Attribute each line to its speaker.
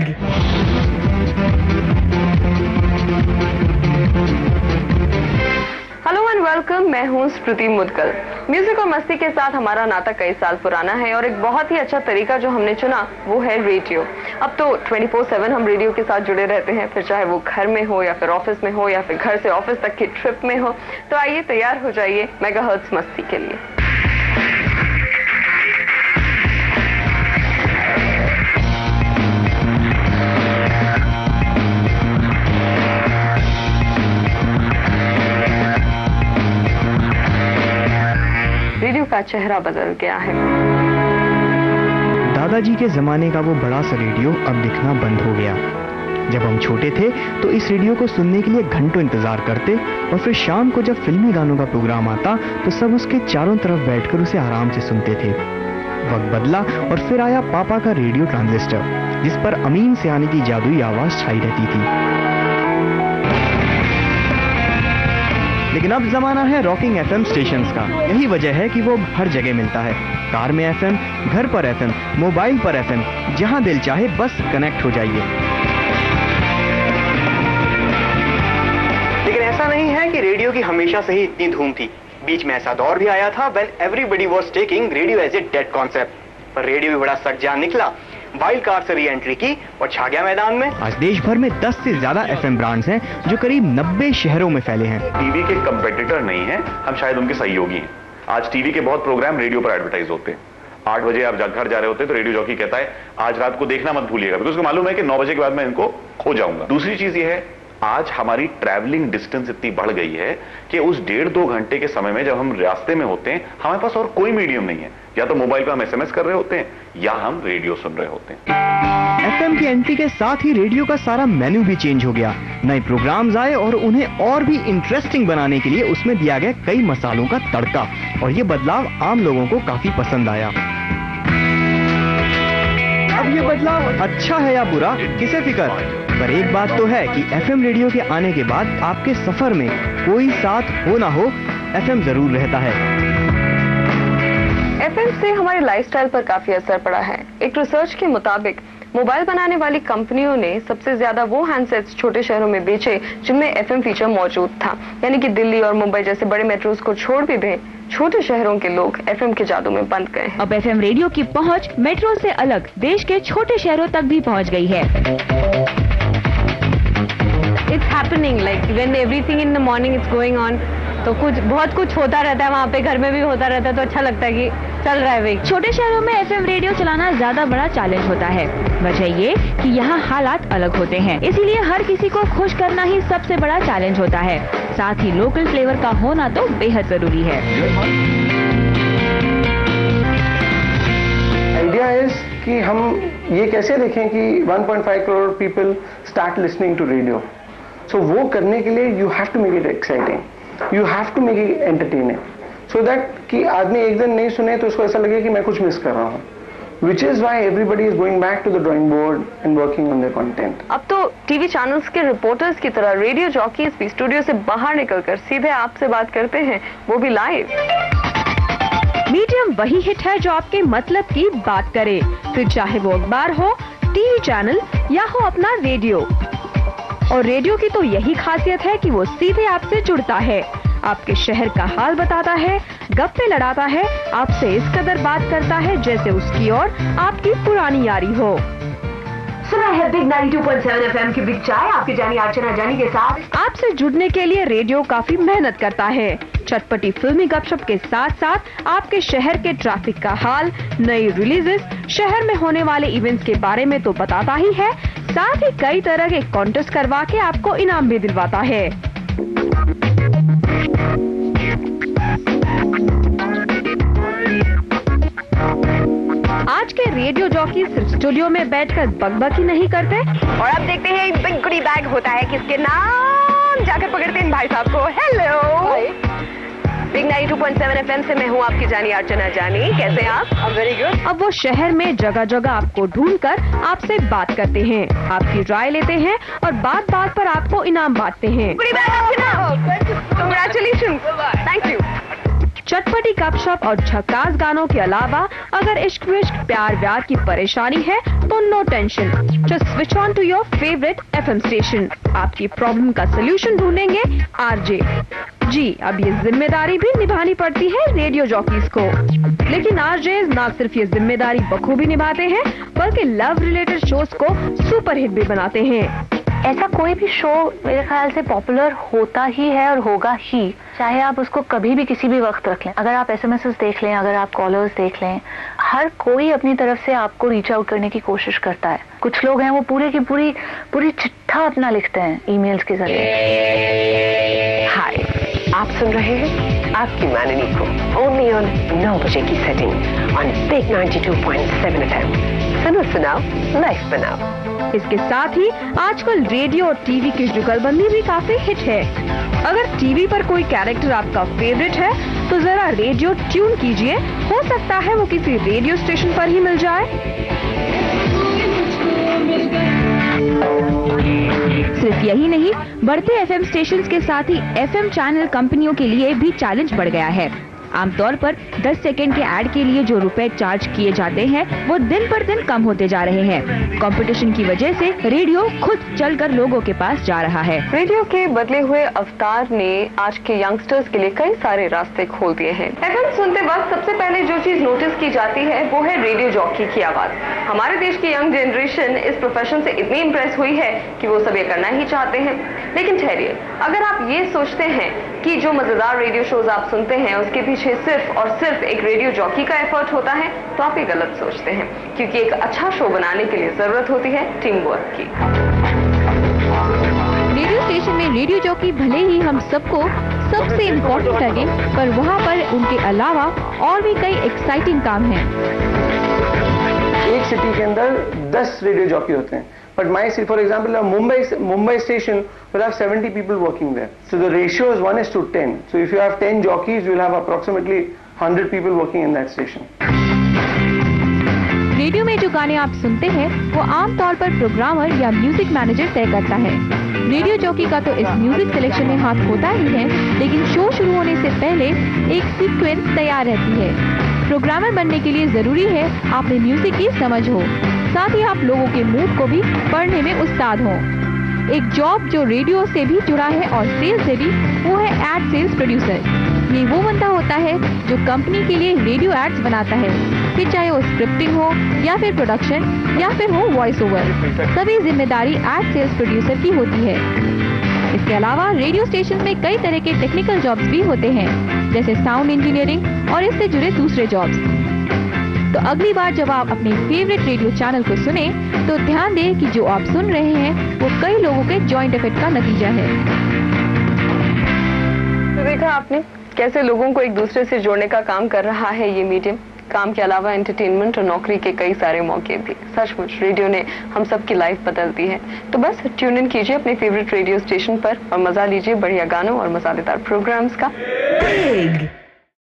Speaker 1: Bug.
Speaker 2: Hello and welcome, मैं हूं स्मृति Mudgal. Music और मस्ती के साथ हमारा नाता कई साल पुराना है और एक बहुत ही अच्छा तरीका जो हमने चुना वो है रेडियो। अब तो 24/7 हम रेडियो के साथ जुड़े रहते हैं, फिर चाहे वो घर में हो या फिर ऑफिस में हो या फिर घर से ऑफिस तक की ट्रिप में हो। तो आइए तैयार हो जाइए मेगाहर्ट्ज मस्ती के लिए। रेडियो का चेहरा बदल गया है।
Speaker 1: दादाजी के जमाने का वो बड़ा सा रेडियो अब दिखना बंद हो गया। जब हम छोटे थे तो इस रेडियो को सुनने के लिए घंटों इंतजार करते और फिर शाम को जब फिल्मी गानों का प्रोग्राम आता तो सब उसके चारों तरफ बैठकर उसे आराम से सुनते थे। वक्त बदला और फिर आया पापा का रेडियो ट्रांजिस्टर, जिस पर अमीन सियानी की जादुई आवाज छाई रहती थी। लेकिन अब जमाना है रॉकिंग एफएम स्टेशंस का। यही वजह है कि वो हर जगह मिलता है। कार में एफएम, घर पर एफएम, मोबाइल पर एफएम, जहां दिल चाहे बस कनेक्ट हो जाइए।
Speaker 3: लेकिन ऐसा नहीं है कि रेडियो की हमेशा से ही इतनी धूम थी। बीच में ऐसा दौर भी आया था when everybody was taking radio as a dead concept. पर रेडियो भी बड़ा सज्जान निकला, वाइल्ड कार्ड से री एंट्री की और छा गया मैदान में।
Speaker 1: आज देश भर में 10 से ज्यादा एफएम ब्रांड्स हैं जो करीब 90 शहरों में फैले हैं।
Speaker 4: टीवी के कंपेटिटर नहीं है, हम शायद उनके सहयोगी हैं। आज टीवी के बहुत प्रोग्राम रेडियो पर एडवर्टाइज होते हैं। 8 बजे आप घर जा रहे होते हैं तो रेडियो जॉकी कहता है आज रात को देखना मत भूलिएगा, क्योंकि उसको मालूम है कि 9 बजे के बाद मैं इनको खो जाऊंगा। दूसरी चीज ये है, आज हमारी ट्रैवलिंग डिस्टेंस इतनी बढ़ गई है कि उस 1.5-2 घंटे के समय में जब हम रास्ते में होते हैं हमारे पास और कोई मीडियम नहीं है। या तो मोबाइल पे हम एसएमएस कर रहे होते हैं या हम रेडियो सुन रहे होते हैं।
Speaker 1: एफएम की एंट्री के साथ ही रेडियो का सारा मेन्यू भी चेंज हो गया। नए प्रोग्राम्स आए और उन्हें और भी इंटरेस्टिंग बनाने के लिए उसमें दिया गया कई मसालों का तड़का, और ये बदलाव आम लोगों को काफी पसंद आया। अब ये बदलाव अच्छा है या बुरा, किसे फिक्र, पर एक बात तो है कि एफएम रेडियो के आने के बाद आपके सफर में कोई साथ हो ना हो, एफएम जरूर रहता है।
Speaker 2: एफएम से हमारे लाइफस्टाइल पर काफी असर पड़ा है। एक रिसर्च के मुताबिक मोबाइल बनाने वाली कंपनियों ने सबसे ज्यादा वो हैंडसेट्स छोटे शहरों में बेचे जिनमें एफएम फीचर मौजूद था। यानी कि दिल्ली और मुंबई जैसे बड़े मेट्रोज को छोड़ भी दें, छोटे शहरों के लोग एफएम के जादू में बंध गए।
Speaker 5: अब एफएम रेडियो की पहुंच मेट्रो से अलग देश के छोटे शहरों तक भी पहुंच गई है।
Speaker 2: It's happening like when everything in the morning is going on, तो बहुत कुछ होता रहता है वहाँ पे, घर में भी होता रहता है, तो अच्छा लगता है कि चल रहा है भाई।
Speaker 5: छोटे शहरों में एफएम रेडियो चलाना ज्यादा बड़ा चैलेंज होता है। वजह ये कि यहाँ हालात अलग होते हैं, इसीलिए हर किसी को खुश करना ही सबसे बड़ा चैलेंज होता है। साथ ही लोकल फ्लेवर का होना तो बेहद जरूरी है।
Speaker 6: आइडिया है कि हम ये कैसे देखें कि 1.5 crore people start listening to radio. So वो करने के लिए you have to make it exciting, you have to make it entertaining, so that कि आदमी एक दिन नहीं सुने तो उसको ऐसा लगे कि मैं कुछ मिस कर रहा हूँ। Which is why everybody is going back to the drawing board and working on their content.
Speaker 2: अब तो टीवी चैनल्स के रिपोर्टर्स की तरह रेडियो जॉकीज भी स्टूडियो से बाहर निकलकर सीधे आपसे बात करते हैं, वो भी लाइव।
Speaker 5: मीडियम वही हिट है जो आपके मतलब की बात करे, फिर चाहे वो अखबार हो, टीवी चैनल या हो अपना रेडियो। और रेडियो की तो यही खासियत है कि वो सीधे आपसे जुड़ता है, आपके शहर का हाल बताता है, गप्पे लड़ाता है, आपसे इस कदर बात करता है जैसे उसकी और आपकी पुरानी यारी हो।
Speaker 7: सुना है बिग 92.7 एफएम की बिग चाय आपकी जानी अर्चना जानी के साथ।
Speaker 5: आपसे जुड़ने के लिए रेडियो काफी मेहनत करता है। चटपटी फिल्मी गपशप के साथ साथ आपके शहर के ट्रैफिक का हाल, नई रिलीजेस, शहर में होने वाले इवेंट्स के बारे में तो बताता ही है, साथ ही कई तरह के कॉन्टेस्ट करवा के आपको इनाम भी दिलवाता है। आज के रेडियो जॉकी सिर्फ स्टूडियो में बैठकर बकबक ही नहीं करते।
Speaker 2: और अब देखते हैं बिग गुडी बैग होता है किसके नाम, जाकर पकड़ते हैं भाई साहब को। हेलो बिग 92.7 एफएम से मैं हूँ आपकी जानी अर्चना जानी, कैसे हैं आप? Very good.
Speaker 5: अब वो शहर में जगह जगह आपको ढूंढकर आपसे बात करते हैं, आपकी राय लेते हैं और बात बात पर आपको इनाम बांटते हैं।
Speaker 2: गुडी बैग आपके नाम, कांग्रेचुलेशन, थैंक यू।
Speaker 5: चटपटी गपशप और झकास गानों के अलावा अगर इश्क विश्क प्यार व्यार की परेशानी है तो no tension, just switch on to your favourite FM station. आपकी प्रॉब्लम का सोल्यूशन ढूंढेंगे आरजे। जी, अब ये जिम्मेदारी भी निभानी पड़ती है रेडियो जॉकीज को, लेकिन आरजे ना सिर्फ ये जिम्मेदारी बखूबी निभाते हैं बल्कि लव रिलेटेड शोज को सुपर हिट भी बनाते हैं।
Speaker 7: ऐसा कोई भी शो मेरे ख्याल से पॉपुलर होता ही है और होगा ही, चाहे आप उसको कभी भी किसी भी वक्त रख लें। अगर आप एसएमएस देख लें, अगर आप कॉलर्स देख लें, हर कोई अपनी तरफ से आपको रीच आउट करने की कोशिश करता है। कुछ लोग हैं वो पूरी की पूरी चिट्ठा अपना लिखते हैं ईमेल्स के जरिए।
Speaker 8: हाय, आप सुन रहे हैं आपकी माननी को ओनली ऑन 9 बजे की सेटिंग ऑन बिग 92.7 FM। सुनो सुनाओ, लाइफ बनाओ।
Speaker 5: इसके साथ ही आजकल रेडियो और टीवी की जुगलबंदी भी काफी हिट है। अगर टीवी पर कोई कैरेक्टर आपका फेवरेट है तो जरा रेडियो ट्यून कीजिए, हो सकता है वो किसी रेडियो स्टेशन पर ही मिल जाए। सिर्फ यही नहीं, बढ़ते एफएम स्टेशंस के साथ ही एफएम चैनल कंपनियों के लिए भी चैलेंज बढ़ गया है। आमतौर पर 10 सेकंड के ऐड के लिए जो रुपए चार्ज किए जाते हैं वो दिन पर दिन कम होते जा रहे हैं। कंपटीशन की वजह से रेडियो खुद चलकर लोगों के पास जा रहा है।
Speaker 2: रेडियो के बदले हुए अवतार ने आज के यंगस्टर्स के लिए कई सारे रास्ते खोल दिए हैं। एफएम सुनते वक्त सबसे पहले जो चीज नोटिस की जाती है वो है रेडियो जॉकी की आवाज। हमारे देश की यंग जनरेशन इस प्रोफेशन से इतनी इंप्रेस हुई है कि वो सब ये करना ही चाहते हैं। लेकिन ठहरिए, अगर आप ये सोचते हैं कि जो मजेदार रेडियो शोज आप सुनते हैं उसके पीछे सिर्फ और सिर्फ एक रेडियो जॉकी का एफर्ट होता है तो आप ये गलत सोचते हैं, क्योंकि एक अच्छा शो बनाने के लिए जरूरत होती है टीम वर्क की।
Speaker 5: रेडियो स्टेशन में रेडियो जॉकी भले ही हम सबको सबसे इम्पोर्टेंट लगे, पर वहाँ पर उनके अलावा और भी कई एक्साइटिंग काम हैं।
Speaker 6: एक सिटी के अंदर 10 रेडियो जॉकी होते हैं, but my city, for example, Mumbai station will have 70 people working there. So the ratio is 1:10. So if you have 10 jockeys, you will have approximately 100 people working in that station.
Speaker 5: Radio में जो गाने आप सुनते हैं वो आमतौर पर programmer या म्यूजिक मैनेजर तय करता है। रेडियो जॉकी का तो इस म्यूजिक सिलेक्शन में हाथ होता ही है, लेकिन शो शुरू होने से पहले एक सीक्वेंस तैयार रहती है। प्रोग्रामर बनने के लिए जरूरी है आप में म्यूजिक की समझ हो, साथ ही आप लोगों के मूड को भी पढ़ने में उस्ताद हो। एक जॉब जो रेडियो से भी जुड़ा है और सेल्स से भी, वो है एड सेल्स प्रोड्यूसर। ये वो बंदा होता है जो कंपनी के लिए रेडियो एड्स बनाता है, फिर चाहे वो स्क्रिप्टिंग हो या फिर प्रोडक्शन या फिर हो वॉइस ओवर, सभी जिम्मेदारी एड सेल्स प्रोड्यूसर की होती है। इसके अलावा रेडियो स्टेशन में कई तरह के टेक्निकल जॉब्स भी होते हैं, जैसे साउंड इंजीनियरिंग और इससे जुड़े दूसरे जॉब्स। तो अगली बार जब आप अपने फेवरेट रेडियो चैनल को सुने तो ध्यान दें कि जो आप सुन रहे हैं वो कई लोगों के जॉइंट इफेक्ट का नतीजा है।
Speaker 2: तो देखा आपने कैसे लोगों को एक दूसरे से जोड़ने का काम कर रहा है ये मीडियम। काम के अलावा एंटरटेनमेंट और नौकरी के कई सारे मौके भी। सचमुच रेडियो ने हम सबकी लाइफ बदल दी है। तो बस ट्यून इन कीजिए अपने फेवरेट रेडियो स्टेशन पर और मजा लीजिए बढ़िया गानों और मसालेदार प्रोग्राम्स का।